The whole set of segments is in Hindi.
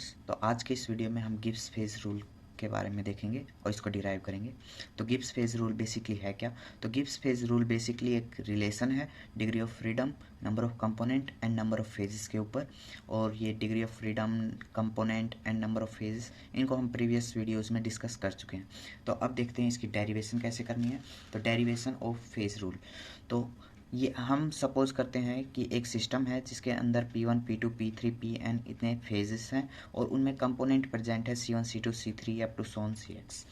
स्टूडेंट्स, तो आज के इस वीडियो में हम गिब्स फेज रूल के बारे में देखेंगे और इसको डिराइव करेंगे। तो गिब्स फेज रूल बेसिकली है क्या? तो गिब्स फेज रूल बेसिकली एक रिलेशन है degree of freedom, number of component and number of phases के ऊपर। और ये degree of freedom, component and number of phases, इनको हम प्रीवियस वीडियोस में डिस्कस कर चुके हैं। तो अब देखते हैं इसकी डेरिवेशन कैसे करनी है। तो डेरिवेशन ऑफ फेज रूल, तो ये हम सपोज करते हैं कि एक सिस्टम है जिसके अंदर P1, P2, P3, Pn इतने फेजेस हैं और उनमें कंपोनेंट प्रेजेंट है C1, C2, C3 up to so on Cx।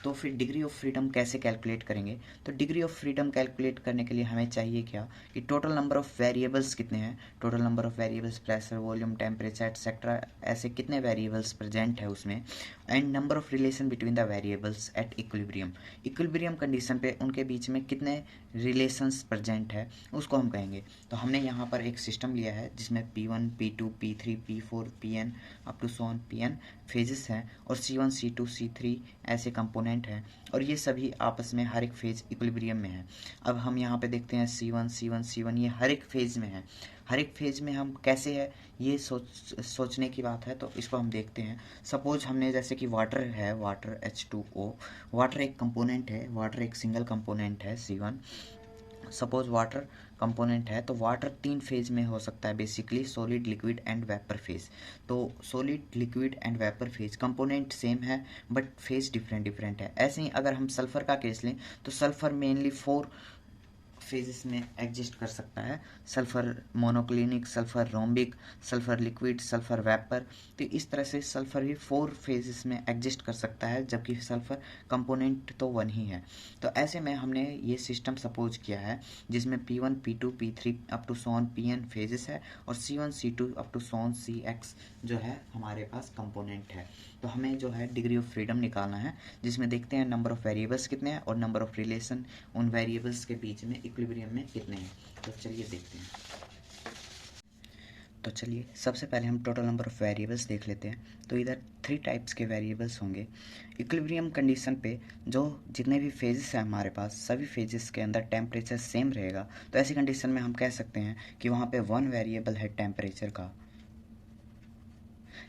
तो फिर डिग्री ऑफ फ्रीडम कैसे कैलकुलेट करेंगे? तो डिग्री ऑफ फ्रीडम कैलकुलेट करने के लिए हमें चाहिए क्या कि टोटल नंबर ऑफ वेरिएबल्स कितने हैं, total number of variables, pressure, volume, temperature etcetera, ऐसे कितने वेरिएबल्स प्रेजेंट है उसमें, and number of relation between the variables at equilibrium. Equilibrium condition पे उनके बीच में कितने रिलेशंस प्रेजेंट है उसको हम कहेंगे। तो हमने यहाँ पर एक सिस्टम लिया है जिसमें P1, P2, P3, P4, Pn up to so on Pn phases हैं और C1, C2, C3 ऐसे कंपोनेंट हैं और ये सभी आपस में हर एक फेज इक्विलिब्रियम में है। अब हम यहाँ पे देखते हैं C1, C1, C1 ये हर एक फेज में है। हर एक फेज में हम कैसे है ये सोचने की बात है। तो इसको हम देखते हैं। सपोज हमने जैसे कि वाटर है, वाटर H2O, वाटर एक कंपोनेंट है, वाटर एक सिंगल कंपोनेंट है C1। सपोज वाटर कंपोनेंट है तो वाटर तीन फेज में हो सकता है basically, solid, liquid and vapour phase. तो solid, liquid and vapour phase component same है बट फेज डिफरेंट डिफरेंट है। ऐसे ही अगर हम सल्फर का केस लें तो सल्फर मेनली 4 फेजेस में एग्जिस्ट कर सकता है। Sulphur monoclinic, sulphur rhombic, sulphur liquid, sulphur vapour. तो इस तरह से सल्फर भी 4 फेजेस में एग्जिस्ट कर सकता है जबकि सल्फर कंपोनेंट तो 1 ही है। तो ऐसे में हमने ये सिस्टम सपोज किया है जिसमें P1, P2, P3 up to so on Pn phases है और C1, C2 up to so on Cx जो है हमारे पास कंपोनेंट है। तो हमें जो है डिग्री ऑफ फ्रीडम निकालना है जिसमें देखते हैं नंबर ऑफ वेरिएबल्स कितने हैं और नंबर ऑफ रिलेशन उन वेरिएबल्स के बीच में इक्विलिब्रियम में कितने हैं। तो चलिए देखते हैं। तो चलिए सबसे पहले हम टोटल नंबर ऑफ वेरिएबल्स देख लेते हैं। तो इधर 3 टाइप्स के वेरिएबल्स होंगे। इक्विलिब्रियम कंडीशन पे जो जितने भी फेजेस हैं हमारे पास, सभी फेजेस के अंदर टेम्परेचर सेम रहेगा। तो ऐसी कंडीशन में हम कह सकते हैं कि वहाँ पे 1 वेरिएबल है टेम्परेचर का।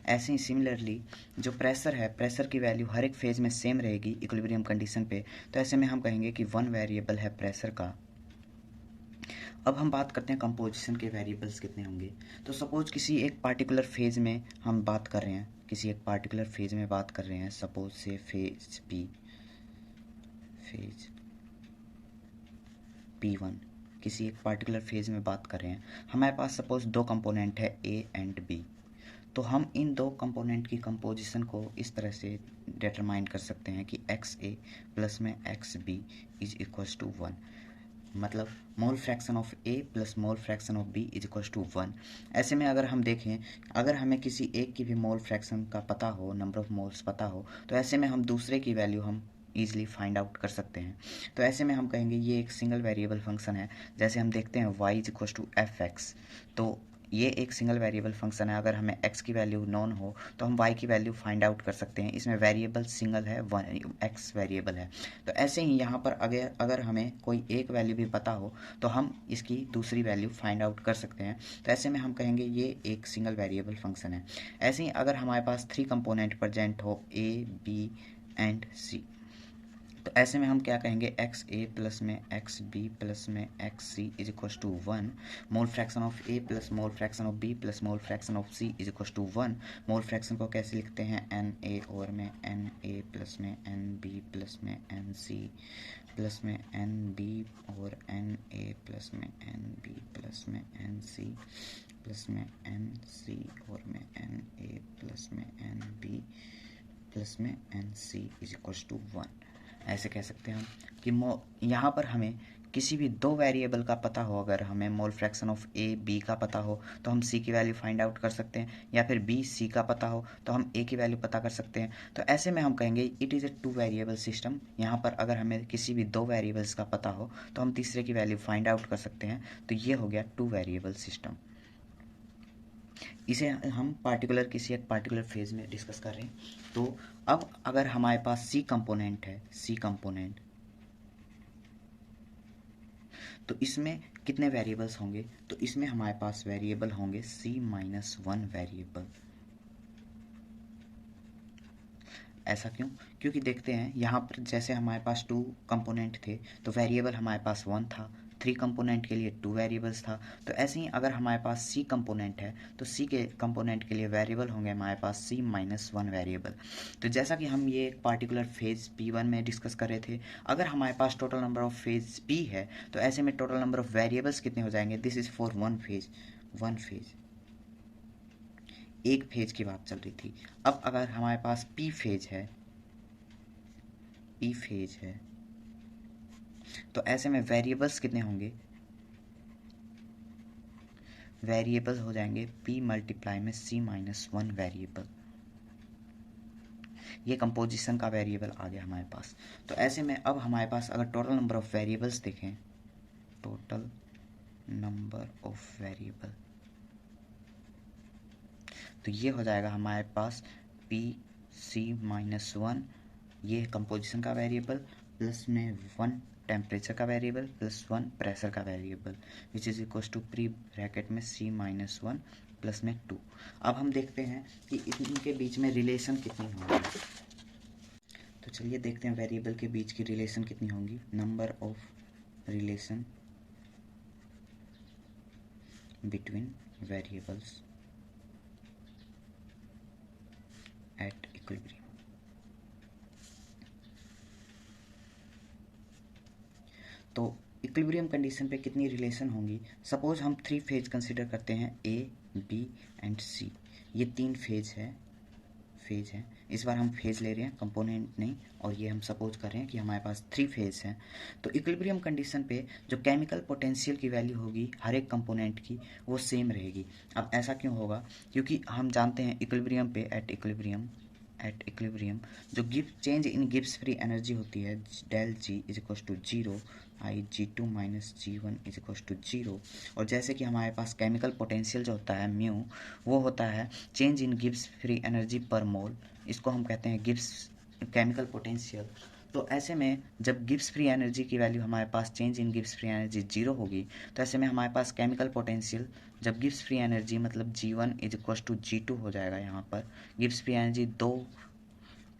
ऐसे ही सिमिलरली जो प्रेशर है, प्रेशर की वैल्यू हर एक फेज में सेम रहेगी इक्विलिब्रियम कंडीशन पे। तो ऐसे में हम कहेंगे कि 1 वेरिएबल है प्रेशर का। अब हम बात करते हैं कंपोजिशन के वेरिएबल्स कितने होंगे। तो सपोज किसी एक पार्टिकुलर फेज में हम बात कर रहे हैं, किसी एक पार्टिकुलर फेज में बात कर रहे हैं, सपोज से फेज P1, किसी एक पार्टिकुलर फेज में बात कर रहे हैं। हमारे पास सपोज 2 कंपोनेंट है A एंड B। तो हम इन 2 कंपोनेंट की कंपोजिशन को इस तरह से डिटरमाइन कर सकते हैं कि XA प्लस में XB इज इक्वल्स टू 1। मतलब mole fraction of A plus mole fraction of B is equals to 1। ऐसे में अगर हम देखें, अगर हमें किसी एक की भी मोल फ्रैक्शन का पता हो, नंबर ऑफ मोल्स पता हो, तो ऐसे में हम दूसरे की वैल्यू हम ईजिली फाइंड आउट कर सकते हैं। तो ऐसे में हम कहेंगे ये एक सिंगल वेरिएबल फंक्शन है। जैसे हम देखते हैं y is equals to fx, तो ये एक सिंगल वेरिएबल फंक्शन है। अगर हमें x की वैल्यू नॉन हो तो हम y की वैल्यू फाइंड आउट कर सकते हैं। इसमें वेरिएबल सिंगल है, x वेरिएबल है। तो ऐसे ही यहाँ पर अगर हमें कोई एक वैल्यू भी पता हो तो हम इसकी दूसरी वैल्यू फाइंड आउट कर सकते हैं। तो ऐसे में हम कहेंगे ये एक सिंगल वेरिएबल फंक्शन है। ऐसे ही अगर हमारे पास 3 कंपोनेंट प्रेजेंट हो A, B एंड C, तो ऐसे में हम क्या कहेंगे, एक्स ए प्लस में एक्स बी प्लस में x C is equals to 1। Mole fraction of A plus mole fraction of B plus mole fraction of C is equals to 1। Mole fraction को कैसे लिखते हैं, एन ए और में एन ए प्लस में एन बी प्लस में एन सी प्लस में एन बी और एन ए प्लस में एन बी प्लस में एन सी प्लस में एन सी और में एन ए प्लस में एन बी प्लस में n C is equals to 1। ऐसे कह सकते हैं हम कि यहाँ पर हमें किसी भी 2 वेरिएबल का पता हो, अगर हमें mole fraction of A B का पता हो तो हम सी की वैल्यू फाइंड आउट कर सकते हैं, या फिर बी सी का पता हो तो हम ए की वैल्यू पता कर सकते हैं। तो ऐसे में हम कहेंगे it is a 2 variable system. यहाँ पर अगर हमें किसी भी 2 वेरिएबल्स का पता हो तो हम तीसरे की वैल्यू फाइंड आउट कर सकते हैं। तो ये हो गया 2 वेरिएबल सिस्टम। इसे हम पार्टिकुलर किसी एक पार्टिकुलर फेज में डिस्कस कर रहे हैं। तो अब अगर हमारे पास सी कंपोनेंट है, सी कंपोनेंट, तो इसमें कितने वेरिएबल्स होंगे? तो इसमें हमारे पास वेरिएबल होंगे C-1 वेरिएबल। ऐसा क्यों? क्योंकि देखते हैं यहाँ पर जैसे हमारे पास 2 कंपोनेंट थे तो वेरिएबल हमारे पास 1 था, 3 कंपोनेंट के लिए 2 वेरिएबल्स था। तो ऐसे ही अगर हमारे पास C कंपोनेंट है तो C के कंपोनेंट के लिए वेरिएबल होंगे हमारे पास C-1 वेरिएबल। तो जैसा कि हम ये एक पार्टिकुलर फेज़ P1 में डिस्कस कर रहे थे, अगर हमारे पास total number of phase P है तो ऐसे में टोटल नंबर ऑफ वेरिएबल्स कितने हो जाएंगे? This is for one phase, एक फेज की बात चल रही थी। अब अगर हमारे पास पी फेज है तो ऐसे में वेरिएबल्स कितने होंगे? वेरिएबल हो जाएंगे p मल्टीप्लाई में C-1 वेरिएबल। ये कंपोजिशन का वेरिएबल आ गया हमारे पास। तो ऐसे में अब हमारे पास अगर टोटल नंबर ऑफ वेरिएबल्स देखें, टोटल नंबर ऑफ वेरिएबल, तो ये हो जाएगा हमारे पास PC-1, ये कंपोजिशन का वेरिएबल, प्लस में 1 टेम्परेचर का वेरिएबल प्लस 1 प्रेशर का variable, which is equal to pre bracket में C-1 प्लस में 2। अब हम देखते हैं कि इनके बीच में रिलेशन कितनी होगी। तो चलिए देखते हैं वेरिएबल के बीच की रिलेशन कितनी होगी। Number of relation between variables at equilibrium. तो इक्विलिब्रियम कंडीशन पे कितनी रिलेशन होंगी? सपोज हम 3 फेज कंसिडर करते हैं, A, B एंड C। ये 3 फेज है। इस बार हम फेज ले रहे हैं, कंपोनेंट नहीं, और ये हम सपोज कर रहे हैं कि हमारे पास 3 फेज हैं। तो इक्विलिब्रियम कंडीशन पे जो केमिकल पोटेंशियल की वैल्यू होगी हर एक कंपोनेंट की वो सेम रहेगी। अब ऐसा क्यों होगा? क्योंकि हम जानते हैं इक्विलिब्रियम पे एट इक्विलिब्रियम जो change in Gibbs free energy होती है del G is equal to 0, Ig2 minus G1 is equal to 0। और जैसे कि हमारे पास केमिकल पोटेंशियल जो होता है म्यू, वो होता है change in Gibbs free energy पर मोल, इसको हम कहते हैं गिब्स केमिकल पोटेंशियल। तो ऐसे में जब गिब्स फ्री एनर्जी की वैल्यू हमारे पास change in Gibbs free energy 0 होगी, तो ऐसे में हमारे पास केमिकल पोटेंशियल जब गिब्स फ्री एनर्जी मतलब G1 is equal to G2 हो जाएगा, यहाँ पर गिब्स फ्री एनर्जी 2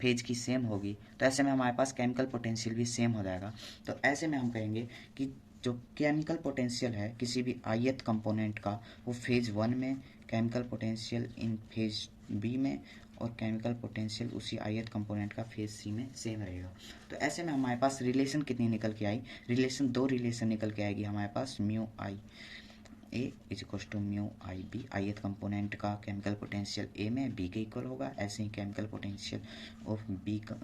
फेज की सेम होगी, तो ऐसे में हमारे पास केमिकल पोटेंशियल भी सेम हो जाएगा। तो ऐसे में हम कहेंगे कि जो केमिकल पोटेंशियल है किसी भी ith कंपोनेंट का, वो फेज 1 में, chemical potential in phase B में, और केमिकल पोटेंशियल उसी ith कंपोनेंट का फेज C में सेम रहेगा। तो ऐसे में हमारे पास रिलेशन कितनी निकल के आई? दो रिलेशन निकल के आएगी हमारे पास, mu I A is equal to mu I B. ith component का केमिकल पोटेंशियल ए में बी के इक्वल होगा, ऐसे ही केमिकल पोटेंशियल ऑफ बी का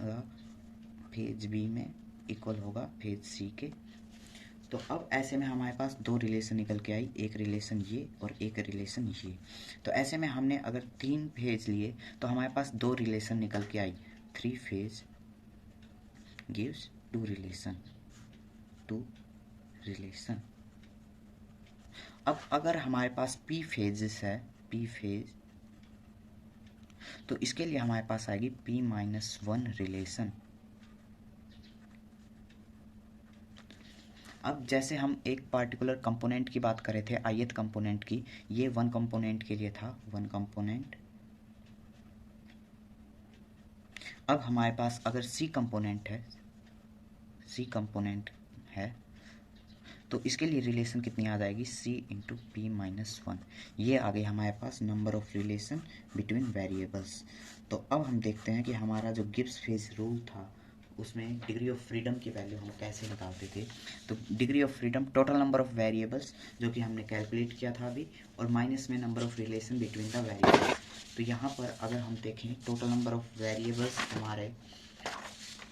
फेज बी में इक्वल होगा फेज सी के। तो अब ऐसे में हमारे पास 2 रिलेशन निकल के आई, एक रिलेशन ये और एक रिलेशन ये। तो ऐसे में हमने अगर 3 फेज लिए तो हमारे पास 2 रिलेशन निकल के आई। 3 फेज गिव्स 2 रिलेशन। अब अगर हमारे पास P फेजेस है, P फेज, तो इसके लिए हमारे पास आएगी P-1 रिलेशन। अब जैसे हम एक पार्टिकुलर कंपोनेंट की बात कर रहे थे, ith कंपोनेंट की, ये 1 कंपोनेंट के लिए था, 1 कंपोनेंट। अब हमारे पास अगर C कंपोनेंट है तो इसके लिए रिलेशन कितनी आ जाएगी? C into P-1। ये आ गई हमारे पास number of relation between variables. तो अब हम देखते हैं कि हमारा जो गिब्स फेज रूल था उसमें डिग्री ऑफ फ्रीडम की वैल्यू हम कैसे निकालते थे। तो degree of freedom total number of variables जो कि हमने कैलकुलेट किया था अभी, और माइनस में number of relation between the variables. तो यहाँ पर अगर हम देखें टोटल नंबर ऑफ वेरिएबल्स,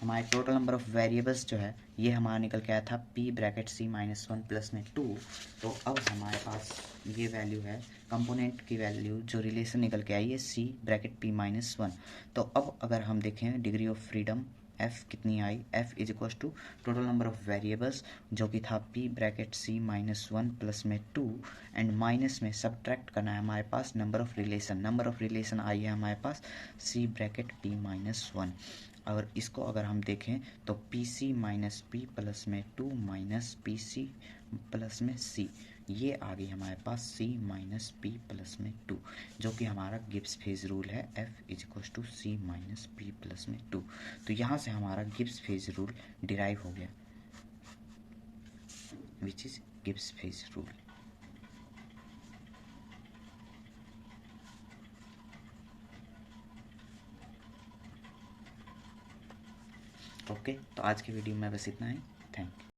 हमारे टोटल नंबर ऑफ वेरिएबल्स जो है ये हमारा निकल के आया था P-C-1 प्लस में 2। तो अब हमारे पास ये वैल्यू है कंपोनेंट की वैल्यू, जो रिलेशन निकल के आई है C-P-1। तो अब अगर हम देखें डिग्री ऑफ फ्रीडम F कितनी आई? F is equal to total number of variables जो कि था P-C-1 प्लस में 2, एंड माइनस में सब्ट्रैक्ट करना है हमारे पास नंबर ऑफ रिलेशन आई है हमारे पास C-P-1। और इसको अगर हम देखें तो PC माइनस P प्लस में 2 माइनस PC प्लस में C, ये आ गई हमारे पास c माइनस पी प्लस में 2, जो कि हमारा गिब्स फेज रूल है f is equal to c minus P plus में 2। तो यहाँ से हमारा गिब्स फेज रूल डिराइव हो गया, which is Gibbs phase rule. Okay, तो आज की वीडियो में बस इतना ही। Thank you.